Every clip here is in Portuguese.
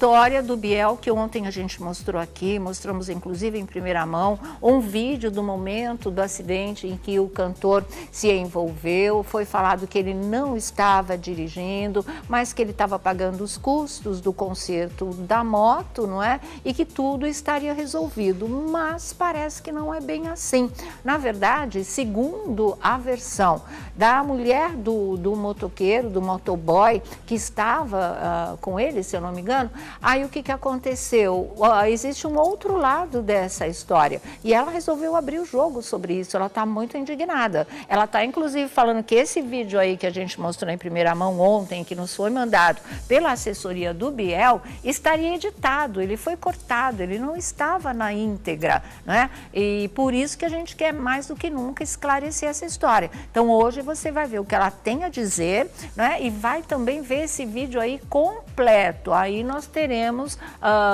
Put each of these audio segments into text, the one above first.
História do Biel, que ontem a gente mostrou aqui, mostramos inclusive em primeira mão um vídeo do momento do acidente em que o cantor se envolveu. Foi falado que ele não estava dirigindo, mas que ele estava pagando os custos do conserto da moto, não é? E que tudo estaria resolvido, mas parece que não é bem assim. Na verdade, segundo a versão da mulher do motoqueiro, do motoboy, que estava com ele, se eu não me engano, aí o que aconteceu? Existe um outro lado dessa história e ela resolveu abrir o jogo sobre isso. Ela está muito indignada. Ela está inclusive falando que esse vídeo aí que a gente mostrou em primeira mão ontem, que nos foi mandado pela assessoria do Biel, estaria editado, ele foi cortado, ele não estava na íntegra, né? E por isso que a gente quer mais do que nunca esclarecer essa história. Então hoje você vai ver o que ela tem a dizer, né? E vai também ver esse vídeo aí completo. Aí nós teremos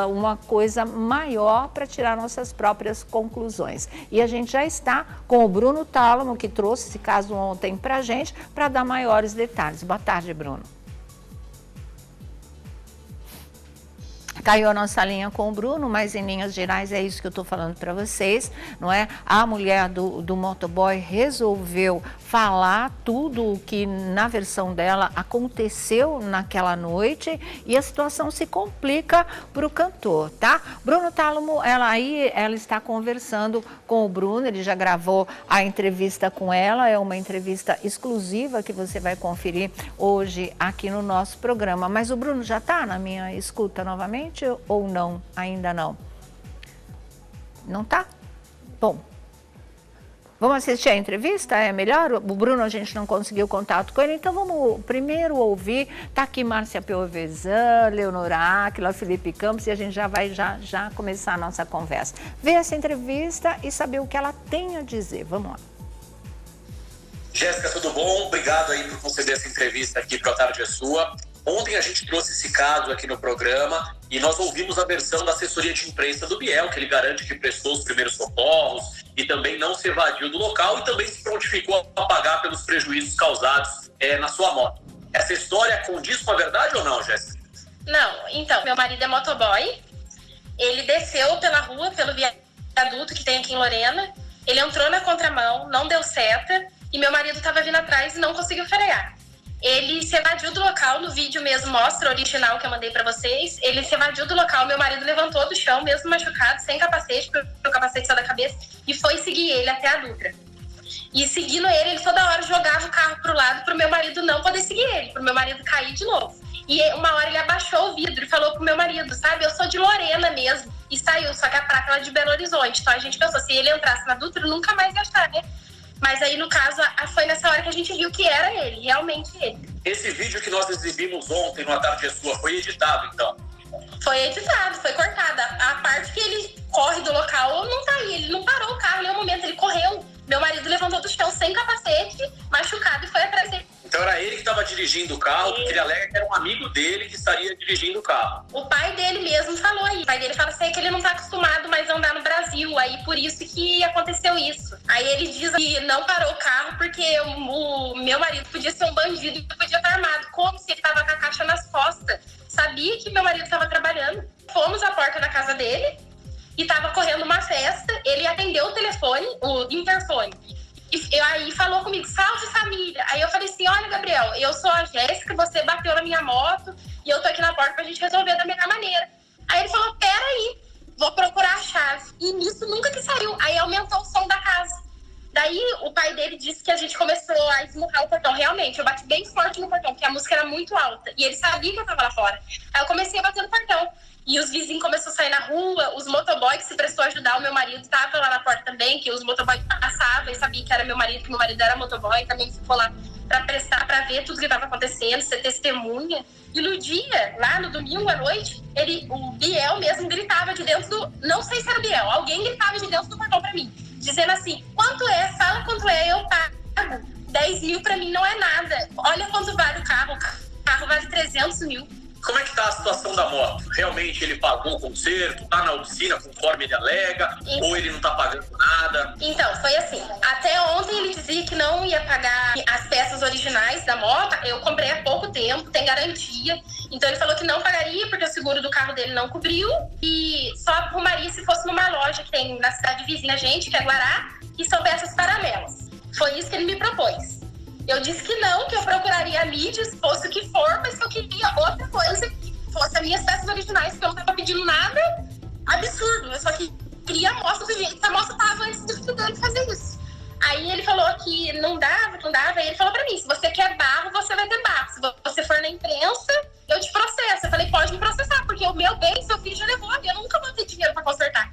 uma coisa maior para tirar nossas próprias conclusões. E a gente já está com o Bruno Tálamo, que trouxe esse caso ontem para a gente, para dar maiores detalhes. Boa tarde, Bruno. Caiu a nossa linha com o Bruno, mas em linhas gerais é isso que eu estou falando para vocês, não é? A mulher do motoboy resolveu falar tudo o que, na versão dela, aconteceu naquela noite e a situação se complica para o cantor, tá? Bruno Tálamo, ela está conversando com o Bruno, ele já gravou a entrevista com ela, é uma entrevista exclusiva que você vai conferir hoje aqui no nosso programa. Mas o Bruno já está na minha escuta novamente? Ou não? Ainda não? Não tá? Bom, vamos assistir a entrevista? É melhor? O Bruno, a gente não conseguiu contato com ele, então vamos primeiro ouvir. Tá aqui Márcia Piovesan, Leonora Áquila, Felipe Campos, e a gente já vai já começar a nossa conversa. Ver essa entrevista e saber o que ela tem a dizer. Vamos lá. Jéssica, tudo bom? Obrigado aí por conceder essa entrevista aqui para a Tarde é Sua. Ontem a gente trouxe esse caso aqui no programa e nós ouvimos a versão da assessoria de imprensa do Biel, que ele garante que prestou os primeiros socorros e também não se evadiu do local e também se prontificou a pagar pelos prejuízos causados na sua moto. Essa história condiz com a verdade ou não, Jéssica? Não, então, meu marido é motoboy, ele desceu pela rua, pelo viaduto que tem aqui em Lorena, ele entrou na contramão, não deu seta e meu marido estava vindo atrás e não conseguiu frear. Ele se evadiu do local, no vídeo mesmo mostra o original que eu mandei pra vocês. Ele se evadiu do local, meu marido levantou do chão, mesmo machucado, sem capacete, porque o capacete saiu da cabeça, e foi seguir ele até a Dutra. E seguindo ele toda hora jogava o carro pro lado, pro meu marido não poder seguir ele, pro meu marido cair de novo. E uma hora ele abaixou o vidro e falou pro meu marido, sabe, eu sou de Lorena mesmo. E saiu, só que a placa era de Belo Horizonte. Então a gente pensou, se ele entrasse na Dutra, nunca mais ia achar, né? Mas aí, no caso, foi nessa hora que a gente viu que era ele, realmente ele. Esse vídeo que nós exibimos ontem no A Tarde é Sua foi editado, então? Foi editado, foi cortada. A parte que ele corre do local não tá aí. Ele não parou o carro em nenhum momento, ele correu. Meu marido levantou do chão sem capacete, machucado, e foi atrás dele. Então era ele que estava dirigindo o carro, porque ele alega que era um amigo dele que estaria dirigindo o carro. O pai dele mesmo falou aí. O pai dele fala assim que ele não tá acostumado mais a andar no Brasil, aí por isso que aconteceu isso. Aí ele diz que não parou o carro porque o meu marido podia ser um bandido e podia estar armado. Como se ele tava com a caixa nas costas. Sabia que meu marido estava trabalhando. Fomos à porta da casa dele e tava correndo uma festa. Ele atendeu o telefone, o interfone. E aí falou comigo, salve família. Aí eu falei assim, olha Gabriel, eu sou a Jéssica, você bateu na minha moto e eu tô aqui na porta pra gente resolver da melhor maneira. Aí ele falou, peraí, vou procurar a chave. E nisso nunca que saiu. Aí aumentou o som da casa. Daí o pai dele disse que a gente começou a esmurrar o portão. Realmente, eu bati bem forte no portão, porque a música era muito alta. E ele sabia que eu tava lá fora. Aí eu comecei a bater no portão. E os vizinhos começaram a sair na rua, os motoboys que se prestou a ajudar, o meu marido estava lá na porta também, que os motoboys passavam e sabia que era meu marido, que meu marido era motoboy, também ficou lá para prestar, para ver tudo que estava acontecendo, ser testemunha. E no dia, lá no domingo à noite, o Biel mesmo gritava de dentro do... Não sei se era o Biel, alguém gritava de dentro do portão para mim, dizendo assim, quanto é? Fala quanto é, eu pago. 10 mil para mim não é nada. Olha quanto vale o carro vale 300 mil. Como é que tá a situação da moto? Realmente ele pagou o conserto, tá na oficina conforme ele alega, ou ele não tá pagando nada? Então, foi assim, até ontem ele dizia que não ia pagar as peças originais da moto, eu comprei há pouco tempo, tem garantia, então ele falou que não pagaria porque o seguro do carro dele não cobriu e só arrumaria se fosse numa loja que tem na cidade vizinha a gente, que é Guará, e são peças paralelas. Foi isso que ele me propôs. Eu disse que não, que eu procuraria a mídia, se fosse o que for, mas que eu queria outra coisa, que fosse as minhas peças originais, porque eu não estava pedindo nada absurdo. Eu só queria a moto do jeito que a moto estava antes de fazer isso. Aí ele falou que não dava, e ele falou pra mim, se você quer barro, você vai ter barro. Se você for na imprensa, eu te processo. Eu falei, pode me processar, porque o meu bem, seu filho já levou, eu nunca vou ter dinheiro pra consertar.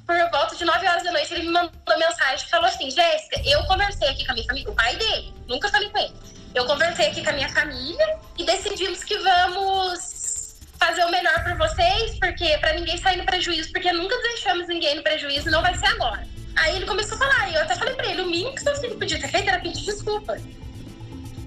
Por volta de 9 horas da noite, ele me mandou uma mensagem que falou assim, Jéssica, eu conversei aqui com a minha família, o pai dele, nunca falei com ele. Eu conversei aqui com a minha família e decidimos que vamos fazer o melhor por vocês, porque pra ninguém sair no prejuízo, porque nunca deixamos ninguém no prejuízo e não vai ser agora. Aí ele começou a falar, e eu até falei pra ele, o mínimo que seu filho podia ter feito era pedir desculpa.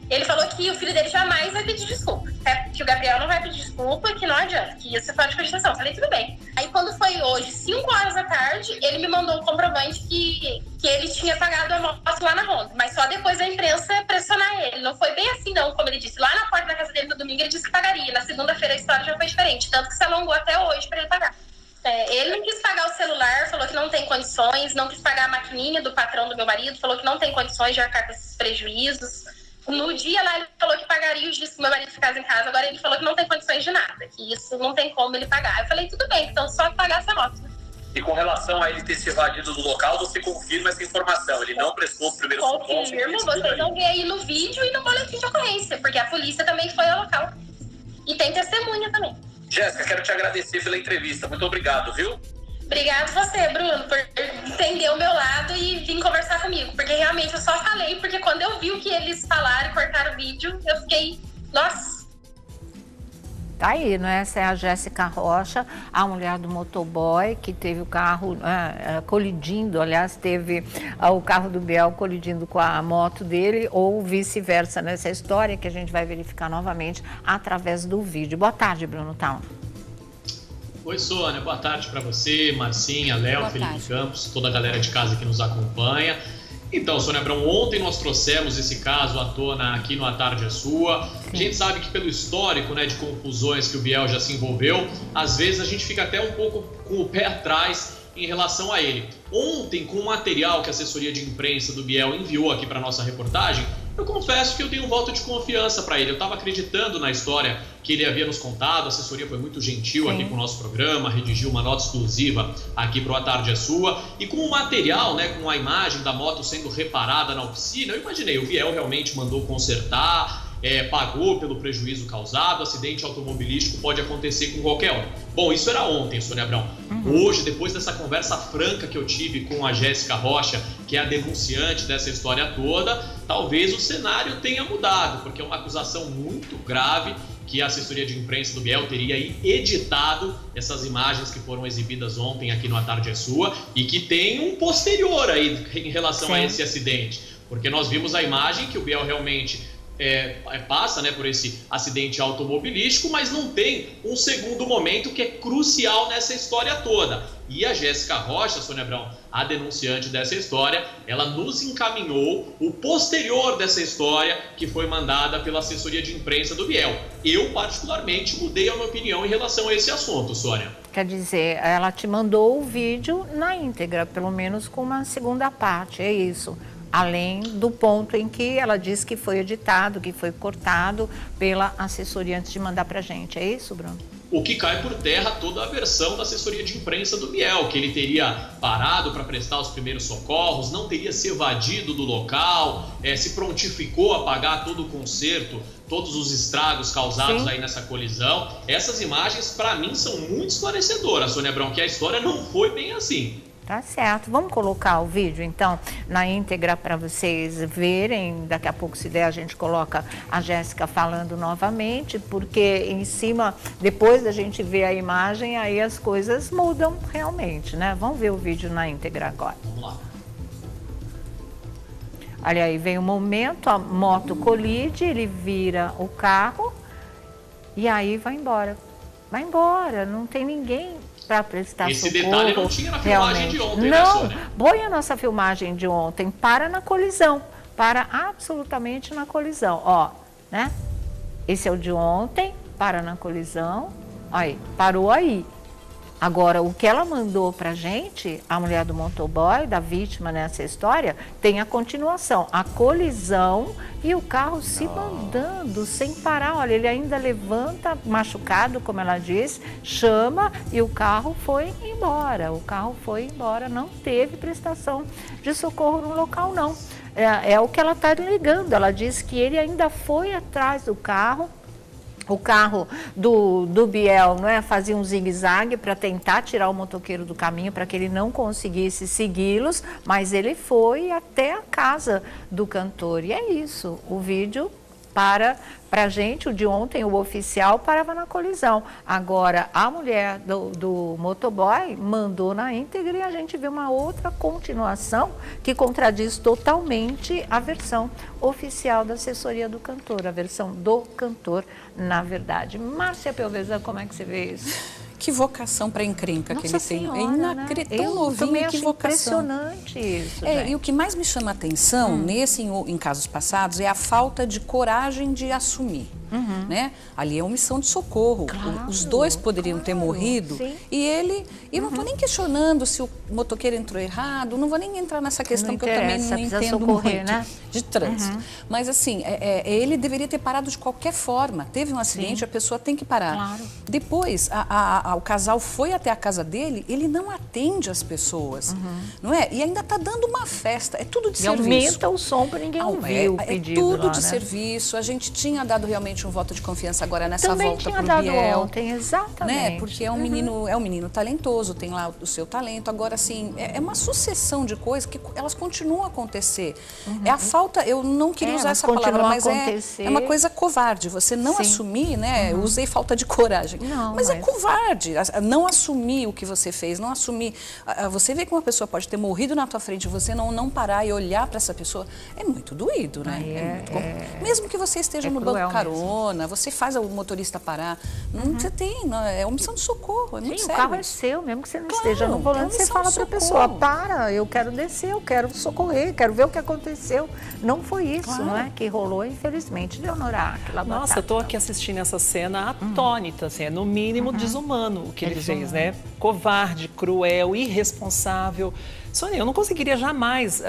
Ele falou que o filho dele jamais vai pedir desculpa. Que o Gabriel não vai pedir desculpa, que não adianta, que isso é falta de cogitação. Falei, tudo bem. Aí quando foi hoje, 5 horas da tarde, ele me mandou um comprovante que ele tinha pagado a moto lá na Honda. Mas só depois da imprensa pressionar ele. Não foi bem assim não, como ele disse. Lá na porta da casa dele no domingo ele disse que pagaria. Na segunda-feira a história já foi diferente. Tanto que se alongou até hoje para ele pagar. Ele não quis pagar o celular, falou que não tem condições, não quis pagar a maquininha do patrão do meu marido, falou que não tem condições de arcar com esses prejuízos. No dia lá ele falou que pagaria os dias que meu marido ficasse em casa, agora ele falou que não tem condições de nada, que isso não tem como ele pagar. Eu falei, tudo bem, então só pagar essa moto. E com relação a ele ter se evadido do local, você confirma essa informação? Ele não prestou os primeiros socorros? Confirmo, vocês vão ver aí no vídeo e no boletim de ocorrência, porque a polícia também foi ao local. E tem testemunha também. Jéssica, quero te agradecer pela entrevista. Muito obrigado, viu? Obrigado você, Bruno, por entender o meu lado e vir conversar comigo. Porque realmente eu só falei, porque quando eu vi o que eles falaram e cortaram o vídeo, eu fiquei, nossa. Tá aí, né? Essa é a Jéssica Rocha, a mulher do motoboy, que teve o carro colidindo, aliás, teve o carro do Biel colidindo com a moto dele, ou vice-versa, nessa história que a gente vai verificar novamente através do vídeo. Boa tarde, Bruno Town. Oi, Sônia, boa tarde para você, Marcinha, Léo, Felipe Campos, toda a galera de casa que nos acompanha. Então, Sônia Abrão, ontem nós trouxemos esse caso à tona aqui no A Tarde é Sua. A gente sabe que pelo histórico, né, de confusões que o Biel já se envolveu, às vezes a gente fica até um pouco com o pé atrás em relação a ele. Ontem, com o material que a assessoria de imprensa do Biel enviou aqui para nossa reportagem, eu confesso que eu tenho um voto de confiança para ele. Eu estava acreditando na história que ele havia nos contado, a assessoria foi muito gentil aqui com o nosso programa, redigiu uma nota exclusiva aqui para o A Tarde é Sua. E com o material, né, com a imagem da moto sendo reparada na oficina, eu imaginei, o Biel realmente mandou consertar, pagou pelo prejuízo causado, acidente automobilístico pode acontecer com qualquer um. Bom, isso era ontem, Sônia Abrão. Hoje, depois dessa conversa franca que eu tive com a Jéssica Rocha, que é a denunciante dessa história toda, talvez o cenário tenha mudado, porque é uma acusação muito grave que a assessoria de imprensa do Biel teria aí editado essas imagens que foram exibidas ontem aqui no A Tarde é Sua e que tem um posterior aí em relação a esse acidente, porque nós vimos a imagem que o Biel realmente passa, né, por esse acidente automobilístico, mas não tem um segundo momento que é crucial nessa história toda. E a Jéssica Rocha, Sônia Abrão, a denunciante dessa história, ela nos encaminhou o posterior dessa história que foi mandada pela assessoria de imprensa do Biel. Eu, particularmente, mudei a minha opinião em relação a esse assunto, Sônia. Quer dizer, ela te mandou o vídeo na íntegra, pelo menos com uma segunda parte, é isso. Além do ponto em que ela diz que foi editado, que foi cortado pela assessoria antes de mandar pra gente. É isso, Bruno? O que cai por terra toda a versão da assessoria de imprensa do Biel, que ele teria parado para prestar os primeiros socorros, não teria se evadido do local, se prontificou a pagar todo o conserto, todos os estragos causados aí nessa colisão. Essas imagens, para mim, são muito esclarecedoras, Sônia Abrão, que a história não foi bem assim. Tá certo. Vamos colocar o vídeo, então, na íntegra para vocês verem. Daqui a pouco, se der, a gente coloca a Jéssica falando novamente, porque em cima, depois da gente ver a imagem, aí as coisas mudam realmente, né? Vamos ver o vídeo na íntegra agora. Vamos lá. Olha aí, vem o momento, a moto colide, ele vira o carro E aí vai embora. Vai embora, não tem ninguém para prestar socorro. Esse detalhe não tinha na filmagem de ontem, né, Não, Sônia? põe a nossa filmagem de ontem, para na colisão. Para absolutamente na colisão. Ó, né? Esse é o de ontem, para na colisão. Aí, parou aí. Agora, o que ela mandou pra gente, a mulher do motoboy, da vítima nessa história, tem a continuação. A colisão e o carro se mandando sem parar. Olha, ele ainda levanta, machucado, como ela diz, chama e o carro foi embora. O carro foi embora, não teve prestação de socorro no local, não. É o que ela está ligando. Ela diz que ele ainda foi atrás do carro. O carro do Biel, não é, fazia um zigue-zague para tentar tirar o motoqueiro do caminho, para que ele não conseguisse segui-los, mas ele foi até a casa do cantor. E é isso, o vídeo para a gente, o de ontem, o oficial, parava na colisão. Agora, a mulher do motoboy mandou na íntegra e a gente vê uma outra continuação que contradiz totalmente a versão oficial da assessoria do cantor, a versão do cantor, na verdade. Márcia Pelvezan, como é que você vê isso? Que vocação para encrenca que ele tem. É inacreditável. Tão novinho, que vocação. Impressionante isso. E o que mais me chama a atenção em casos passados é a falta de coragem de assumir. Né? Ali é omissão de socorro. Claro, os dois poderiam ter morrido. Sim. E ele... E não estou nem questionando se o motoqueiro entrou errado, não vou nem entrar nessa questão, porque eu também não entendo socorrer, muito, né? De trânsito. Mas assim, ele deveria ter parado de qualquer forma. Teve um acidente, a pessoa tem que parar. Claro. Depois, o casal foi até a casa dele, ele não atende as pessoas, não é? E ainda está dando uma festa, é tudo de serviço. Aumenta o som para ninguém ouvir o pedido. É tudo lá, de né? serviço, a gente tinha dado realmente um voto de confiança agora nessa Também volta tinha pro dado Biel. ontem, exatamente. Né? Porque é um menino talentoso, tem lá o seu talento. Agora, assim, é uma sucessão de coisas que elas continuam a acontecer. É a falta, eu não queria usar essa palavra, mas é uma coisa covarde. Você não assumir, né? Eu usei falta de coragem. Não, mas é covarde. Não assumir o que você fez, não assumir. Você vê que uma pessoa pode ter morrido na tua frente, você não parar e olhar para essa pessoa, é muito doído, né? Mesmo que você esteja no banco carona, você faz o motorista parar. Não, você tem, é omissão de socorro, é muito sério. O carro é seu, mesmo que você não esteja no volante, você fala para a pessoa, para, eu quero descer, eu quero socorrer, quero ver o que aconteceu. Não foi isso, não é? Que rolou, infelizmente, Leonora. Nossa, eu estou aqui assistindo essa cena atônita, assim, é no mínimo desumano o que ele fez, né? Covarde, cruel, irresponsável. Sônia, eu não conseguiria jamais...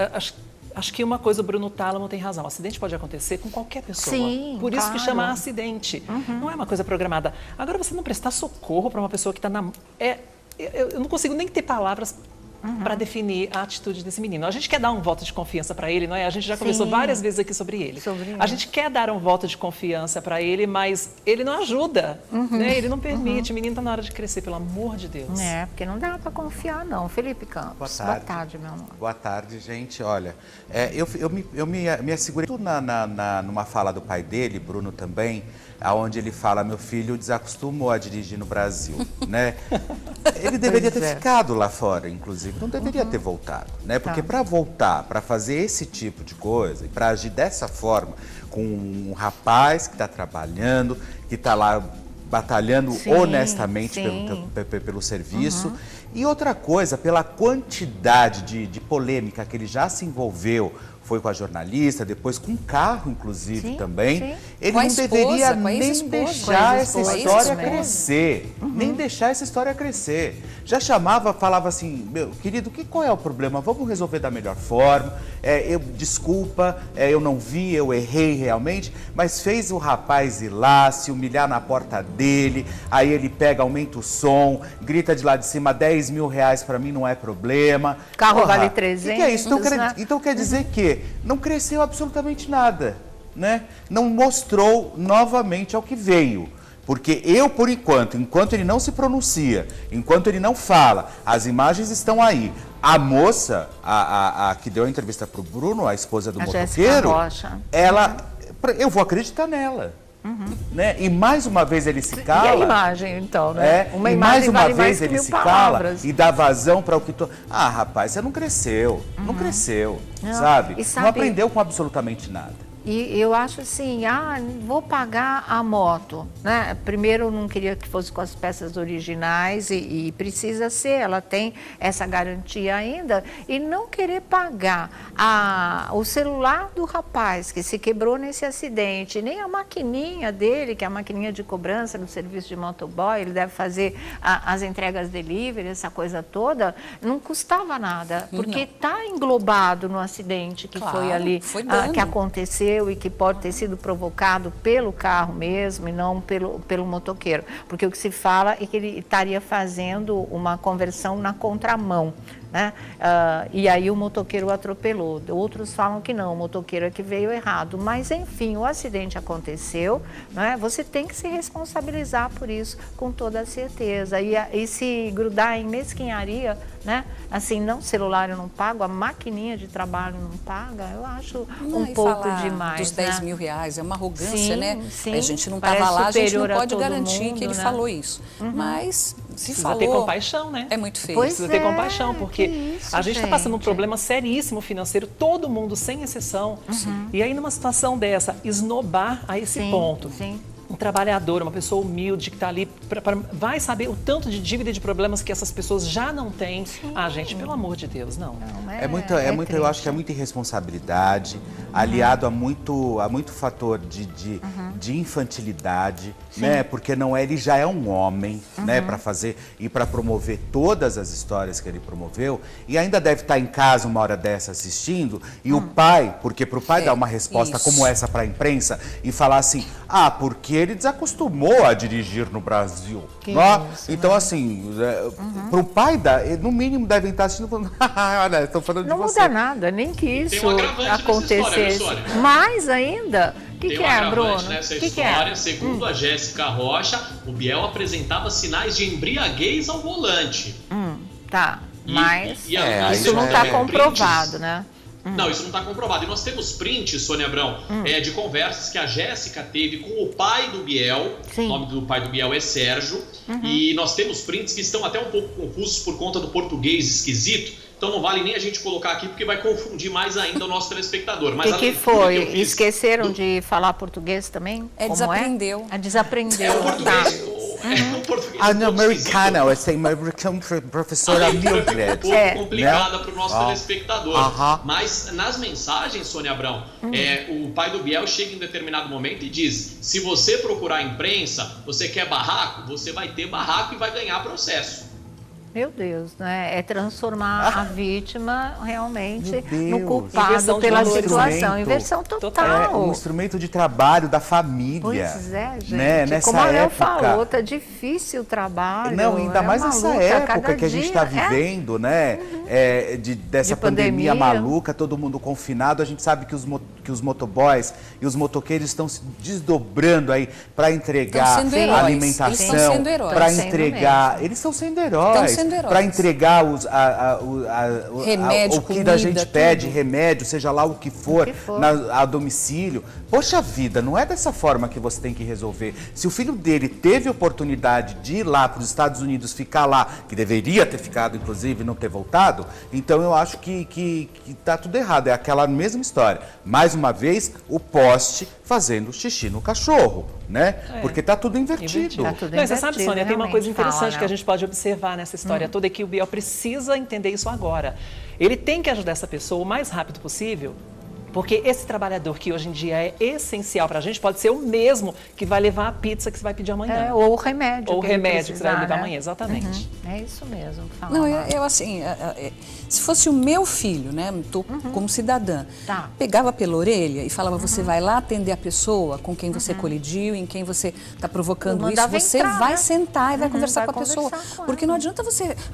Acho que uma coisa, o Bruno Tálamo tem razão. O acidente pode acontecer com qualquer pessoa. Sim, por isso que chama acidente. Não é uma coisa programada. Agora, você não prestar socorro para uma pessoa que está na... Eu não consigo nem ter palavras para definir a atitude desse menino. A gente quer dar um voto de confiança para ele, não é? A gente já conversou várias vezes aqui sobre ele. A gente quer dar um voto de confiança para ele, mas ele não ajuda, né? Ele não permite. O menino está na hora de crescer, pelo amor de Deus. Porque não dá para confiar, não. Felipe Campos, boa tarde, meu amor. Boa tarde, gente. Olha, eu me assegurei numa fala do pai dele, Bruno também, onde ele fala, meu filho desacostumou a dirigir no Brasil, né? Ele deveria ter ficado lá fora, inclusive, não deveria ter voltado, né? Porque para voltar, para fazer esse tipo de coisa, e para agir dessa forma, com um rapaz que está trabalhando, que está lá batalhando honestamente pelo serviço. E outra coisa, pela quantidade de polêmica que ele já se envolveu, foi com a jornalista, depois com o carro, inclusive, também. Ele não deveria nem deixar essa história crescer. Nem deixar essa história crescer. Já chamava, falava assim, meu querido, qual é o problema? Vamos resolver da melhor forma. Desculpa, eu não vi, eu errei realmente, mas fez o rapaz ir lá, se humilhar na porta dele, aí ele pega, aumenta o som, grita de lá de cima, 10 mil reais para mim não é problema. Carro vale 300. O que é isso? Então quer dizer que não cresceu absolutamente nada, né? Não mostrou novamente ao que veio. Porque por enquanto ele não se pronuncia, enquanto ele não fala, as imagens estão aí. A moça, a que deu a entrevista para o Bruno, a esposa do motoqueiro, eu vou acreditar nela. Né? E mais uma vez ele se cala. E a imagem, então, né? E mais uma vez ele se cala e dá vazão para o que... Rapaz, você não cresceu, não cresceu, sabe? Não aprendeu com absolutamente nada. E eu acho assim, vou pagar a moto, né? Primeiro, eu não queria que fosse com as peças originais e precisa ser, ela tem essa garantia ainda. E não querer pagar o celular do rapaz que se quebrou nesse acidente, nem a maquininha dele, que é a maquininha de cobrança no serviço de motoboy, ele deve fazer as entregas delivery, essa coisa toda, não custava nada, porque está englobado no acidente que foi ali, que aconteceu e que pode ter sido provocado pelo carro mesmo e não pelo motoqueiro. Porque o que se fala é que ele estaria fazendo uma conversão na contramão, né? E aí o motoqueiro o atropelou. Outros falam que não, o motoqueiro é que veio errado. Mas, enfim, o acidente aconteceu, né? Você tem que se responsabilizar por isso, com toda a certeza. E se grudar em mesquinharia, né? Assim, não, celular eu não pago, a maquininha de trabalho não paga, eu acho um pouco demais. Dos 10 mil reais, é uma arrogância, né? Sim, a gente não estava lá, a gente não pode garantir que ele falou isso. Mas se falou... Precisa ter compaixão, né? É muito feio. Precisa ter compaixão, porque a gente está passando um problema seríssimo financeiro, todo mundo, sem exceção. E aí, numa situação dessa, esnobar a esse ponto. Um trabalhador, uma pessoa humilde que está ali, vai saber o tanto de dívida e de problemas que essas pessoas já não têm. Gente, pelo amor de Deus, não. Eu acho que é muita irresponsabilidade, aliado a muito fator de infantilidade, né? Porque ele já é um homem, né? Para fazer e para promover todas as histórias que ele promoveu, e ainda deve estar em casa uma hora dessa assistindo, e o pai, porque para o pai dar uma resposta como essa para a imprensa e falar assim, porque ele desacostumou a dirigir no Brasil. Então, né? Assim, para o pai, no mínimo, devem estar assistindo falando, olha, estou falando de você. Não muda nada, nem que isso acontecesse. Mais ainda, o que é, Bruno? Nessa história, segundo a Jéssica Rocha, o Biel apresentava sinais de embriaguez ao volante. Mas isso não está comprovado, né? Não, isso não está comprovado. E nós temos prints, Sônia Abrão, de conversas que a Jéssica teve com o pai do Biel. O nome do pai do Biel é Sérgio. E nós temos prints que estão até um pouco confusos por conta do português esquisito. Então não vale nem a gente colocar aqui, porque vai confundir mais ainda o nosso telespectador. Mas o que foi? Esqueceram de falar português também? Desaprendeu. Desaprendeu. É o português. É um português americana, eu sei, professora Mildred. Um pouco complicada para o nosso telespectador. Mas nas mensagens, Sônia Abrão, o pai do Biel chega em determinado momento e diz: se você procurar a imprensa, você quer barraco, você vai ter barraco e vai ganhar processo. Meu Deus, né? É transformar a vítima realmente no culpado pela situação. Inversão total. Um instrumento de trabalho da família. Pois é, gente. Né? Nessa como a Léo época... falou, tá difícil o trabalho. Não, ainda mais nessa época que a gente está vivendo, né? Dessa pandemia maluca, todo mundo confinado. A gente sabe que os motoboys e os motoqueiros estão se desdobrando aí para entregar alimentação, para entregar... Eles estão sendo heróis. Para entregar remédio, o que a gente pede, remédio, seja lá o que for, a domicílio. Poxa vida, não é dessa forma que você tem que resolver. Se o filho dele teve oportunidade de ir lá para os Estados Unidos, ficar lá, que deveria ter ficado, inclusive, e não ter voltado, então eu acho que tá tudo errado. É aquela mesma história. Mais uma vez, o poste fazendo xixi no cachorro, né? Porque tá tudo invertido. Tá tudo Não, você sabe, Sônia, tem uma coisa interessante que a gente pode observar nessa história toda, é que o Biel precisa entender isso agora. Ele tem que ajudar essa pessoa o mais rápido possível, porque esse trabalhador que hoje em dia é essencial para a gente pode ser o mesmo que vai levar a pizza que você vai pedir amanhã. Ou o remédio. Ou o remédio que você vai levar amanhã, exatamente. É isso mesmo. Não, eu assim, se fosse o meu filho, né, como cidadã, pegava pela orelha e falava, você vai lá atender a pessoa com quem você colidiu, em quem você está provocando isso, você vai sentar e vai conversar com a pessoa. Porque não adianta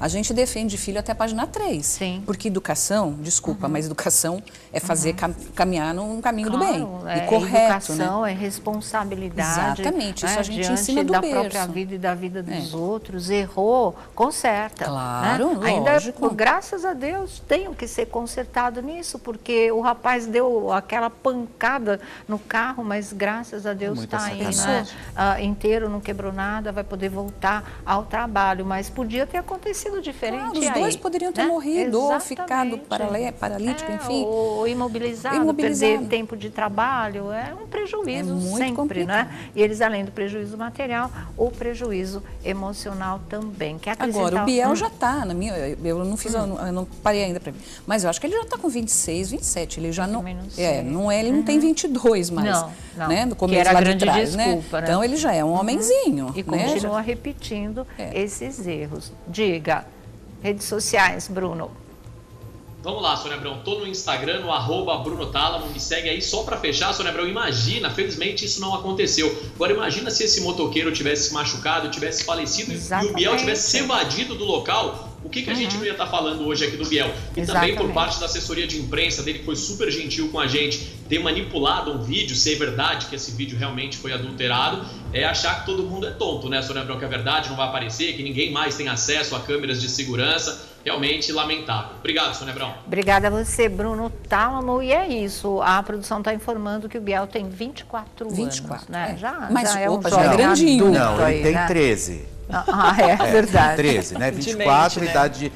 a gente defende filho até a página 3. Sim. Porque educação, desculpa, mas educação é fazer caminhar num caminho do bem e correto, educação, né? é responsabilidade. Exatamente, isso a gente diante ensina do da berço. própria vida e da vida dos outros. Errou, conserta. Claro, né? Ainda, lógico. graças a Deus, tem que ser consertado nisso, porque o rapaz deu aquela pancada no carro, mas graças a Deus está aí, né? Inteiro, não quebrou nada, vai poder voltar ao trabalho, mas podia ter acontecido diferente. Claro, os dois poderiam ter morrido, ou ficado paralítico, enfim. Ou imobilizado. imobilizado. perder tempo de trabalho, é um prejuízo muito sempre, complicado. né? E eles, além do prejuízo material, o prejuízo emocional também. Quer acrescentar? Agora, o Biel já está, eu não fiz, eu não parei ainda para ver, mas eu acho que ele já está com 26, 27, ele já não, ele não tem 22 mais, não, né? No começo, que era lá a grande de trás, desculpa, né? Então ele já é um homenzinho, E né? continua repetindo esses erros. Diga, redes sociais, Bruno. Vamos lá, Sônia Abrão, tô no Instagram, no @BrunoTálamo, me segue aí. Só para fechar, Sônia Abrão, imagina, felizmente isso não aconteceu. Agora imagina se esse motoqueiro tivesse se machucado, tivesse falecido e o Biel tivesse se evadido do local, o que a gente não ia estar falando hoje aqui do Biel? E também por parte da assessoria de imprensa dele, que foi super gentil com a gente, ter manipulado um vídeo, se é verdade que esse vídeo realmente foi adulterado, é achar que todo mundo é tonto, né, Sônia Abrão, que a verdade não vai aparecer, que ninguém mais tem acesso a câmeras de segurança. Realmente lamentável. Obrigado, Sônia Abrão. Obrigada a você, Bruno Tálamo. E é isso, a produção está informando que o Biel tem 24 anos, né? Mas, já é um já jovem é grandinho. adulto. Não, ele aí, tem né? 13. É verdade. 13, né? 24, idade,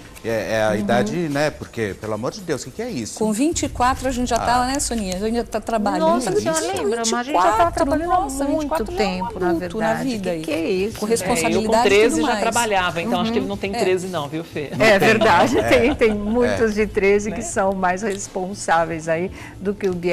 a idade, né? Porque, pelo amor de Deus, o que é isso? Com 24 a gente já está, né, Soninha? A gente já está trabalhando. Nossa, a senhora lembra? Mas a gente já está trabalhando há muito tempo, na verdade. Na vida. Que é isso? Com responsabilidade. Eu com 13 já mais. trabalhava, então acho que ele não tem 13 não, viu, Fê? É verdade, tem muitos de 13 que são mais responsáveis aí do que o Biel.